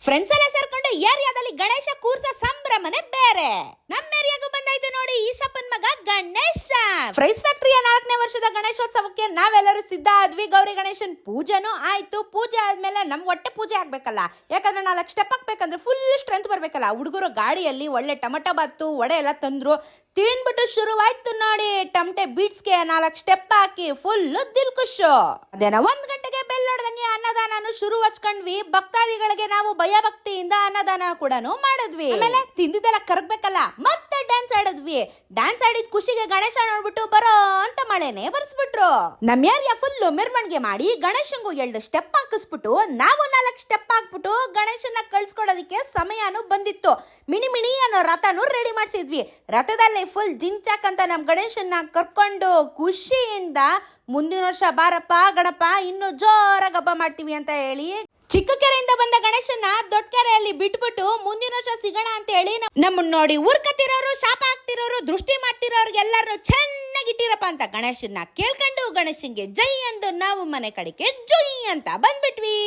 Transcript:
Friends ಎಲ್ಲ ಸೇರ್ಕೊಂಡು ಏರಿಯಾದಲ್ಲಿ ಗಣೇಶ ಕೂರ್ಸ ಸಂಭ್ರಮನೆ ಬೇರೆ. ನಮ್ಮ ಏರಿಯಾಗೂ ಬಂದಾಯ್ತು ನೋಡಿ ಈಶಪ್ಪನ್ ಮಗ ಗಣೇಶ. ಫ್ರೈಸ್ ಫ್ಯಾಕ್ಟರಿಯ 4ನೇ ವರ್ಷದ ಗಣೇಶೋತ್ಸವಕ್ಕೆ ನಾವೆಲ್ಲರೂ ಸಿದ್ಧ ಆದ್ವಿ. ಗೌರಿ ಗಣೇಶನ್ ಪೂಜೆನೂ ಆಯ್ತು. ಪೂಜೆ ಆದ್ಮೇಲೆ ನಮ್ ಹೊಟ್ಟೆ ಪೂಜೆ ಆಗ್ಬೇಕಲ್ಲ, ಯಾಕಂದ್ರೆ 4 ಸ್ಟೆಪ್ ಹಾಕ್ಬೇಕಂದ್ರೆ ಫುಲ್ ಸ್ಟ್ರೆಂತ್ ಬರ್ಬೇಕಲ್ಲ. ಹುಡುಗರು ಗಾಡಿಯಲ್ಲಿ ಒಳ್ಳೆ ಟೊಮೆಟೊ ಬಾತು ವಡೆ ಎಲ್ಲ ತಂದ್ರು. ತಿನ್ಬಿಟ್ಟು ಶುರುವಾಯ್ತು ನೋಡಿ ಟಮಟೆ ಬೀಟ್ಸ್ಗೆ 4 ಸ್ಟೆಪ್ ಹಾಕಿ ಫುಲ್ ದಿಲ್ ಖುಷು. ಅದೇನ 1 ಗಂಟೆಗೆ ಬೆಲ್ ಹೊಡೆದಂಗೆ ಅನ್ನದಾನ ಶುರು ಹಚ್ಕೊಂಡ್ವಿ. ಭಕ್ತಾದಿಗಳಿಗೆ ನಾವು ಭಯ ಭಕ್ತಿಯಿಂದ ಅನ್ನದಾನ ಕೂಡ ಮಾಡಿದ್ವಿ. ಆಮೇಲೆ ತಿಂದಿದ್ದೆಲ್ಲ ಕರಗ್ಬೇಕಲ್ಲ, ಮತ್ತೆ ಡ್ಯಾನ್ಸ್ ಆಡಿದ್ವಿ. ಡ್ಯಾನ್ಸ್ ಆಡಿದ ಖುಷಿಗೆ ಗಣೇಶ ನೋಡ್ಬಿಟ್ಟು ಬರೋ ಅಂತ ಮಳೆನೆ ಬರ್ಸ್ಬಿಟ್ರು. ನಮ್ ಏರಿಯಾ ಫುಲ್ ಮೆರವಣಿಗೆ ಮಾಡಿ ಗಣೇಶಂಗೂ 2 ಸ್ಟೆಪ್ ಹಾಕಿಸ್ಬಿಟ್ಟು ನಾವು 4 ಸ್ಟೆಪ್ ಹಾಕ್ಬಿಟ್ಟು ಗಣೇಶನ ಕಳ್ಸ್ಕೊಡೋದಕ್ಕೆ ಸಮಯನೂ ಬಂದಿತ್ತು. ಮಿಣಿ ಮಿಣಿ ಅನ್ನೋ ರಥನೂ ರೆಡಿ ಮಾಡಿಸಿದ್ವಿ. ರಥದಲ್ಲಿ ಫುಲ್ ಜಿಂಚಾಕ್ ಅಂತ ನಮ್ ಗಣೇಶನ್ನ ಕರ್ಕೊಂಡು ಖುಷಿಯಿಂದ ಮುಂದಿನ ವರ್ಷ ಬಾರಪ್ಪ ಗಣಪ ಇನ್ನು ಜೋರಾಗಿ ಹಬ್ಬ ಮಾಡ್ತೀವಿ ಅಂತ ಹೇಳಿ ಚಿಕ್ಕ ಕೆರೆಯಿಂದ ಬಂದ ಗಣೇಶನ್ನ ದೊಡ್ಡ ಕೆರೆಯಲ್ಲಿ ಬಿಟ್ಬಿಟ್ಟು ಮುಂದಿನ ವರ್ಷ ಸಿಗೋಣ ಅಂತ ಹೇಳಿ ನಮ್ಮನ್ನ ನೋಡಿ ಊರ್ಕತ್ತಿರೋರು, ಶಾಪ ಹಾಕ್ತಿರೋರು, ದೃಷ್ಟಿ ಮಾಡ್ತಿರೋರ್ಗೆಲ್ಲರೂ ಚೆನ್ನಾಗಿ ಇಟ್ಟಿರಪ್ಪ ಅಂತ ಗಣೇಶನ್ನ ಕೇಳ್ಕೊಂಡು ಗಣೇಶನ್ಗೆ ಜೈ ಎಂದು ನಾವು ಮನೆ ಕಡೆಗೆ ಜೈ ಅಂತ ಬಂದ್ಬಿಟ್ವಿ.